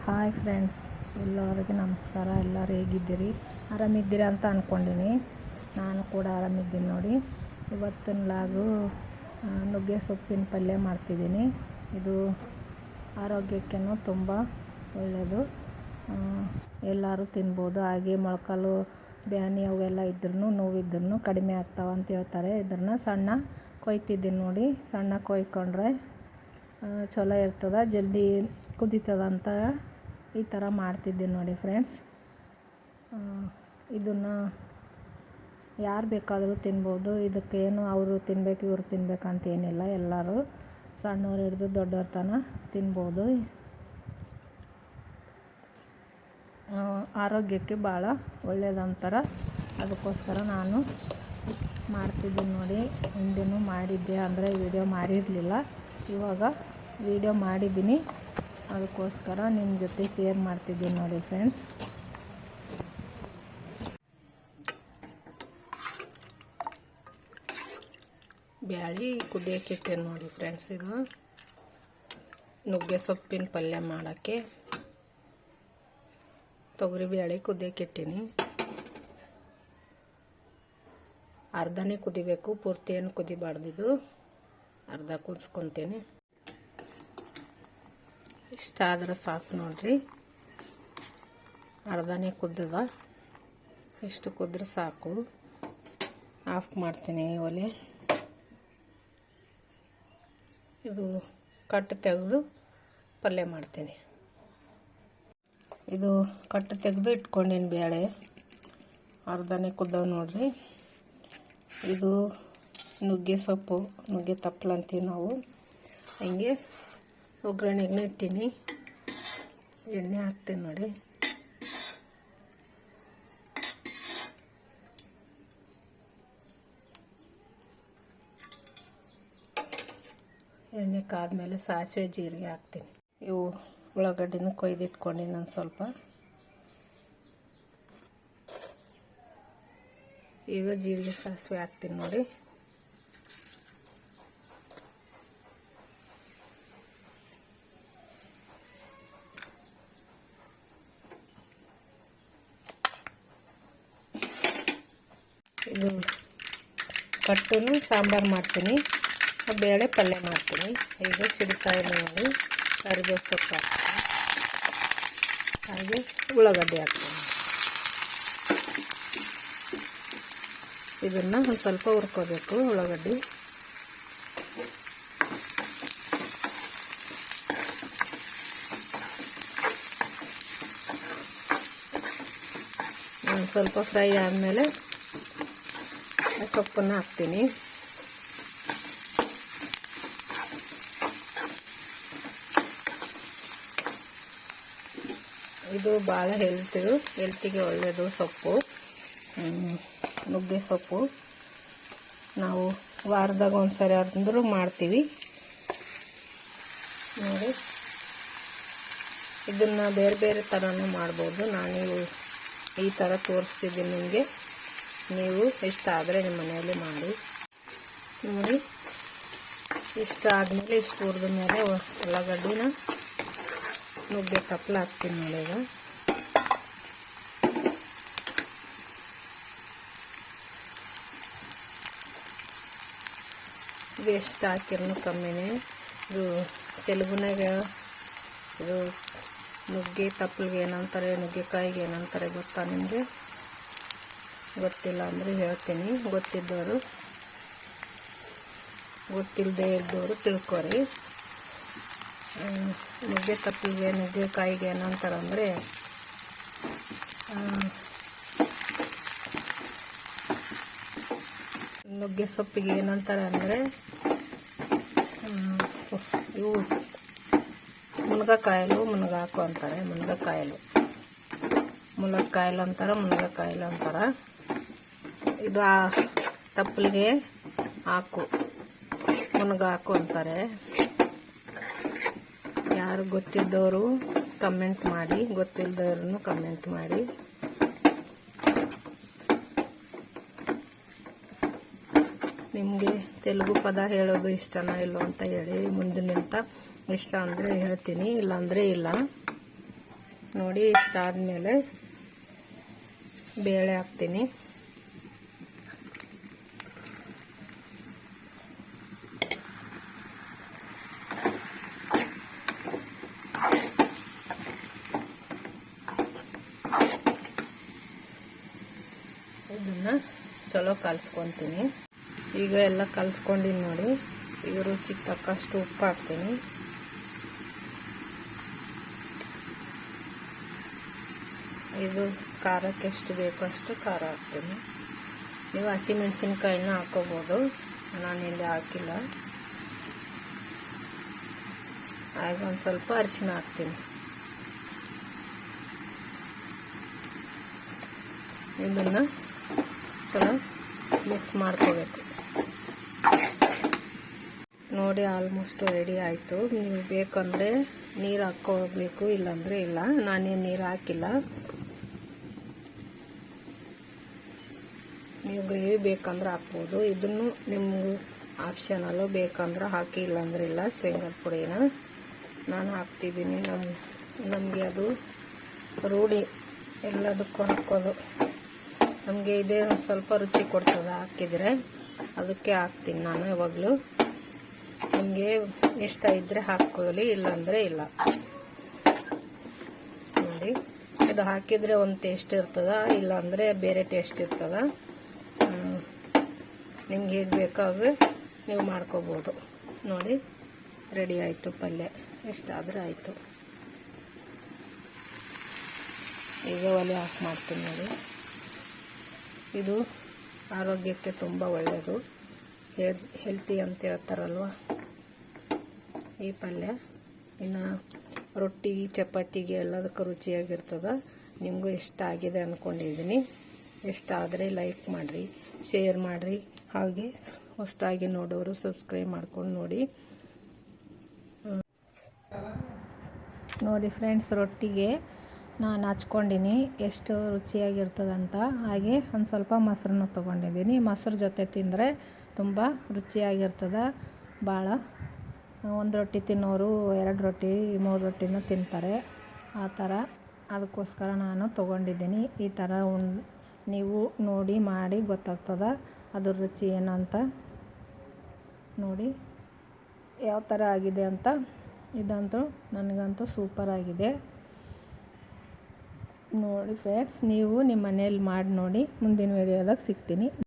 Hi friends, ಎಲ್ಲರಿಗೆ ನಮಸ್ಕಾರ. ಎಲ್ಲರೂ ಹೇಗಿದ್ದೀರಿ? ಆರಾಮಿದ್ದೀರಿ ಅಂತ ಅಂದ್ಕೊಂಡಿನಿ. ನಾನು ಕೂಡ ಆರಾಮಿದ್ದೀನಿ ನೋಡಿ. ಇವತ್ತಿನ ಲಾಗು ನುಗ್ಗೆ ಸೊಪ್ಪಿನ ಪಲ್ಯ ಮಾಡ್ತಿದ್ದೀನಿ. ಇದು ಆರೋಗ್ಯಕ್ಕೇನು ತುಂಬ ಒಳ್ಳೆಯದು. ಎಲ್ಲರೂ ತಿನ್ಬೋದು. ಹಾಗೆ ಮೊಳಕಾಲು ಬ್ಯಾನಿ ಅವೆಲ್ಲ ಇದ್ರೂ ನೋವಿದ್ರೂ ಕಡಿಮೆ ಆಗ್ತಾವೆ ಅಂತ ಹೇಳ್ತಾರೆ. ಇದನ್ನು ಸಣ್ಣ ಕೊಯ್ತಿದ್ದೀನಿ ನೋಡಿ. ಸಣ್ಣ ಕೊಯ್ಕೊಂಡ್ರೆ ಚಲೋ ಇರ್ತದೆ, ಜಲ್ದಿ ಕುದೀತದಂತ ಈ ಥರ ಮಾಡ್ತಿದ್ದೀನಿ ನೋಡಿ ಫ್ರೆಂಡ್ಸ್. ಇದನ್ನು ಯಾರು ಬೇಕಾದರೂ ತಿನ್ಬೋದು. ಇದಕ್ಕೇನು ಅವರು ತಿನ್ನಬೇಕು ಇವರು ತಿನ್ನಬೇಕಂತ ಏನಿಲ್ಲ. ಎಲ್ಲರೂ ಸಣ್ಣವ್ರು ಹಿಡಿದು ದೊಡ್ಡವ್ರ ತನಕ ತಿನ್ಬೋದು. ಆರೋಗ್ಯಕ್ಕೆ ಭಾಳ ಒಳ್ಳೆಯದಂತಾರೆ. ಅದಕ್ಕೋಸ್ಕರ ನಾನು ಮಾಡ್ತಿದ್ದೀನಿ ನೋಡಿ. ಹಿಂದೆನೂ ಮಾಡಿದ್ದೆ, ಅಂದರೆ ವಿಡಿಯೋ ಮಾಡಿರಲಿಲ್ಲ. ಇವಾಗ ವಿಡಿಯೋ ಮಾಡಿದ್ದೀನಿ, ಅದಕ್ಕೋಸ್ಕರ ನಿಮ್ಮ ಜೊತೆ ಶೇರ್ ಮಾಡ್ತಿದ್ದೀನಿ ನೋಡಿ ಫ್ರೆಂಡ್ಸ್. ಬ್ಯಾಳಿ ಕುದಿಯೋಕೆ ಇಟ್ಟೇನೆ ನೋಡಿ ಫ್ರೆಂಡ್ಸ್. ಇದು ನುಗ್ಗೆ ಸೊಪ್ಪಿನ ಪಲ್ಯ ಮಾಡೋಕ್ಕೆ ತೊಗರಿ ಬ್ಯಾಳಿ ಕುದಿಯೋಕೆ ಇಟ್ಟೀನಿ. ಅರ್ಧನೇ ಕುದಿಬೇಕು, ಪೂರ್ತಿ ಏನು ಕುದಿಬಾರ್ದಿದು. ಅರ್ಧ ಕುದಿಸ್ಕೊತೀನಿ. ಇಷ್ಟಾದ್ರೆ ಸಾಕು ನೋಡ್ರಿ. ಅರ್ಧನೇ ಕುದ್ದದ, ಇಷ್ಟು ಕುದ್ರೆ ಸಾಕು. ಆಫ್ ಮಾಡ್ತೀನಿ ಒಲೆ. ಇದು ಕಟ್ಟು ತೆಗೆದು ಪಲ್ಯ ಮಾಡ್ತೀನಿ. ಇದು ಕಟ್ಟು ತೆಗೆದು ಇಟ್ಕೊಂಡೀನಿ ಬೇಳೆ. ಅರ್ಧನೇ ಕುದ್ದವು ನೋಡ್ರಿ. ಇದು ನುಗ್ಗೆ ಸೊಪ್ಪು, ನುಗ್ಗೆ ತಪ್ಪಲು ಅಂತೀವಿ ನಾವು. ಹಂಗೆ ಒಗ್ಗರಣೆಗೆ ಇಟ್ಟೀನಿ. ಎಣ್ಣೆ ಹಾಕ್ತೀನಿ ನೋಡಿ. ಎಣ್ಣೆ ಕಾದ್ಮೇಲೆ ಸಾಸಿವೆ ಜೀರಿಗೆ ಹಾಕ್ತೀನಿ. ಇವು ಉಳ್ಳಾಗಡ್ಡಿನ ಕೊಯ್ದಿಟ್ಕೊಂಡು ನಾನು ಸ್ವಲ್ಪ. ಈಗ ಜೀರಿಗೆ ಸಾಸಿವೆ ಹಾಕ್ತೀನಿ ನೋಡಿ. ಇದು ಕಟ್ಟುನು ಸಾಂಬಾರು ಮಾಡ್ತೀನಿ, ಬೇಳೆ ಪಲ್ಯ ಮಾಡ್ತೀನಿ. ಈಗ ಸಿಡಿಕಾಯಿ ನೋಡಿ, ಕರಿಬೇವು ಸೊಪ್ಪು ಹಾಕ್ತೀನಿ, ಹಾಗೆ ಉಳ್ಳಾಗಡ್ಡಿ ಹಾಕ್ತೀನಿ. ಇದನ್ನು ಒಂದು ಸ್ವಲ್ಪ ಹುರ್ಕೋಬೇಕು ಉಳ್ಳಾಗಡ್ಡಿ. ಸ್ವಲ್ಪ ಫ್ರೈ ಆದಮೇಲೆ ಸೊಪ್ಪನ್ನು ಹಾಕ್ತೀನಿ. ಇದು ಭಾಳ ಹೆಲ್ತಿಗೆ ಒಳ್ಳೆಯದು ಸೊಪ್ಪು, ನುಗ್ಗೆ ಸೊಪ್ಪು. ನಾವು ವಾರದಾಗ ಒಂದ್ಸರಿ ಅಂದರೂ ಮಾಡ್ತೀವಿ ನೋಡಿ. ಇದನ್ನು ಬೇರೆ ಬೇರೆ ಥರನೂ ಮಾಡ್ಬೋದು. ನಾನು ಈ ಥರ ತೋರಿಸ್ತಿದ್ದೀನಿ ನಿಮಗೆ. ನೀವು ಇಷ್ಟ ಆದರೆ ನಿಮ್ಮ ಮನೆಯಲ್ಲಿ ಮಾಡಿ ನೋಡಿ. ಇಷ್ಟ ಆದಮೇಲೆ ಇಷ್ಟು ಹುರಿದ ಮೇಲೆ ಉಳ್ಳಾಗಡ್ಡಿನ ನುಗ್ಗೆ ತಪ್ಪಲು ಹಾಕ್ತೀನಿ ನೋಡಿ. ಈಗ ಇದು ಎಷ್ಟು ಹಾಕಿರೂ ಕಮ್ಮಿನೇ. ಇದು ತೆಲುಗುನಾಗ ಇದು ನುಗ್ಗೆ ತಪ್ಪಲಿಗೆ ಏನಂತಾರೆ, ನುಗ್ಗೆಕಾಯಿಗೆ ಏನಂತಾರೆ ಗೊತ್ತಾ ನಿಮಗೆ? ಗೊತ್ತಿಲ್ಲ ಅಂದರೆ ಹೇಳ್ತೀನಿ. ಗೊತ್ತಿದ್ದವರು, ಗೊತ್ತಿಲ್ಲದೆ ಇದ್ದವರು ತಿಳ್ಕೊರಿ. ನುಗ್ಗೆ ತಪ್ಪಲಿಗೆ ನುಗ್ಗೆಕಾಯಿಗೆ ಏನಂತಾರೆ ಅಂದರೆ ನುಗ್ಗೆ ಸೊಪ್ಪಿಗೆ ಏನಂತಾರೆ ಅಂದರೆ ಇವು ಮುನಗಾಕಾಯಲು ಮುನಗಾಕು ಅಂತಾರೆ. ಮುನಗಾಕಾಯಲು ಅಂತಾರೆ, ಮುನಗಾಕಾಯಲು ಅಂತಾರೆ. ಇದು ತಪ್ಪಲಿಗೆ ಹಾಕು, ಮುನಗಾಕು ಅಂತಾರೆ. ಯಾರು ಗೊತ್ತಿದ್ದವರು ಕಮೆಂಟ್ ಮಾಡಿ, ಗೊತ್ತಿಲ್ಲದವ್ರೂ ಕಮೆಂಟ್ ಮಾಡಿ. ನಿಮಗೆ ತೆಲುಗು ಪದ ಹೇಳೋದು ಇಷ್ಟನಾ ಇಲ್ಲೋ ಅಂತ ಹೇಳಿ. ಮುಂದಿನಿಂದ ಇಷ್ಟ ಅಂದರೆ ಹೇಳ್ತೀನಿ, ಇಲ್ಲಾಂದರೆ ಇಲ್ಲ. ನೋಡಿ ಇಷ್ಟಾದಮೇಲೆ ಬೇಳೆ ಹಾಕ್ತೀನಿ. ಇದನ್ನು ಚಲೋ ಕಲಿಸ್ಕೊತೀನಿ. ಈಗ ಎಲ್ಲ ಕಲಿಸ್ಕೊಂಡಿನಿ ನೋಡಿ. ಈಗ ರುಚಿಗೆ ತಕ್ಕಷ್ಟು ಉಪ್ಪು ಹಾಕ್ತೀನಿ. ಇದು ಖಾರಕ್ಕೆ ಎಷ್ಟು ಬೇಕೋ ಅಷ್ಟು ಖಾರ ಹಾಕ್ತೀನಿ. ನೀವು ಹಸಿಮೆಣಸಿನ್ಕಾಯಿನ ಹಾಕೋಬೋದು, ನಾನಿಲ್ಲಿ ಹಾಕಿಲ್ಲ. ಆಗ ಒಂದು ಸ್ವಲ್ಪ ಅರಿಶಿನ ಹಾಕ್ತೀನಿ. ಇದನ್ನು ಚಲೋ ಮಿಕ್ಸ್ ಮಾಡ್ಕೋಬೇಕು. ನೋಡಿ ಆಲ್ಮೋಸ್ಟ್ ರೆಡಿ ಆಯಿತು. ನೀವು ಬೇಕಂದರೆ ನೀರು ಹಾಕ್ಕೋಬೇಕು, ಇಲ್ಲಾಂದರೆ ಇಲ್ಲ. ನಾನೇನು ನೀರು ಹಾಕಿಲ್ಲ. ನೀವು ಗ್ರೇವಿ ಬೇಕಂದ್ರೆ ಹಾಕ್ಬೋದು. ಇದನ್ನು ನಿಮ್ಗೆ ಆಪ್ಷನಲ್ಲು, ಬೇಕಂದ್ರೆ ಹಾಕಿ, ಇಲ್ಲಾಂದ್ರೆ ಇಲ್ಲ. ಶೇಂಗದ ಪುಡಿನ ನಾನು ಹಾಕ್ತಿದ್ದೀನಿ. ನಮಗೆ ಅದು ರೂಢಿ ಎಲ್ಲದಕ್ಕೂ ಹಾಕೋದು. ನಮಗೆ ಇದೇ ಒಂದು ಸ್ವಲ್ಪ ರುಚಿ ಕೊಡ್ತದೆ ಹಾಕಿದರೆ, ಅದಕ್ಕೆ ಹಾಕ್ತೀನಿ ನಾನು ಯಾವಾಗಲೂ. ನಿಮಗೆ ಇಷ್ಟ ಇದ್ದರೆ ಹಾಕ್ಕೊಳ್ಳಿ, ಇಲ್ಲಾಂದರೆ ಇಲ್ಲ. ನೋಡಿ, ಇದು ಹಾಕಿದರೆ ಒಂದು ಟೇಸ್ಟ್ ಇರ್ತದೆ, ಇಲ್ಲಾಂದರೆ ಬೇರೆ ಟೇಸ್ಟ್ ಇರ್ತದೆ. ನಿಮ್ಗೆ ಹೇಗೆ ಬೇಕಾದ್ರೆ ನೀವು ಮಾಡ್ಕೋಬೋದು. ನೋಡಿ ರೆಡಿ ಆಯಿತು ಪಲ್ಯ. ಎಷ್ಟಾದರೆ ಆಯಿತು. ಈಗ ಒಲೆ ಆಫ್ ಮಾಡ್ತೀನಿ ನೋಡಿ. ಇದು ಆರೋಗ್ಯಕ್ಕೆ ತುಂಬ ಒಳ್ಳೆಯದು, ಹೆಲ್ತಿ ಅಂತ ಹೇಳ್ತಾರಲ್ವ ಈ ಪಲ್ಯ. ಇನ್ನು ರೊಟ್ಟಿ ಚಪಾತಿಗೆ ಎಲ್ಲದಕ್ಕೂ ರುಚಿಯಾಗಿರ್ತದೆ. ನಿಮಗೂ ಇಷ್ಟ ಆಗಿದೆ ಅಂದ್ಕೊಂಡಿದ್ದೀನಿ. ಇಷ್ಟ ಆದರೆ ಲೈಕ್ ಮಾಡಿರಿ, ಶೇರ್ ಮಾಡಿರಿ. ಹಾಗೆ ಹೊಸದಾಗಿ ನೋಡೋರು ಸಬ್ಸ್ಕ್ರೈಬ್ ಮಾಡ್ಕೊಂಡು ನೋಡಿ. ನೋಡಿ ಫ್ರೆಂಡ್ಸ್, ರೊಟ್ಟಿಗೆ ನಾನು ಹಚ್ಕೊಂಡಿನಿ ಎಷ್ಟು ರುಚಿಯಾಗಿರ್ತದಂತ. ಹಾಗೆ ಒಂದು ಸ್ವಲ್ಪ ಮೊಸರನ್ನ ತೊಗೊಂಡಿದ್ದೀನಿ. ಮೊಸರು ಜೊತೆ ತಿಂದರೆ ತುಂಬ ರುಚಿಯಾಗಿರ್ತದೆ ಭಾಳ. ಒಂದು ರೊಟ್ಟಿ ತಿನ್ನೋರು 2 ರೊಟ್ಟಿ 3 ರೊಟ್ಟಿನೂ ತಿಂತಾರೆ, ಆ ಥರ. ಅದಕ್ಕೋಸ್ಕರ ನಾನು ತೊಗೊಂಡಿದ್ದೀನಿ. ಈ ಥರ ನೀವು ನೋಡಿ ಮಾಡಿ ಗೊತ್ತಾಗ್ತದೆ ಅದ್ರ ರುಚಿ ಏನಂತ. ನೋಡಿ ಯಾವ ಥರ ಆಗಿದೆ ಅಂತ. ಇದಂತೂ ನನಗಂತೂ ಸೂಪರ್ ಆಗಿದೆ. ನೋಡಿ ಫ್ರೆಂಡ್ಸ್, ನೀವು ನಿಮ್ಮ ಮನೇಲಿ ಮಾಡಿ ನೋಡಿ. ಮುಂದಿನ ವಿಡಿಯೋದಾಗ ಸಿಗ್ತೀನಿ.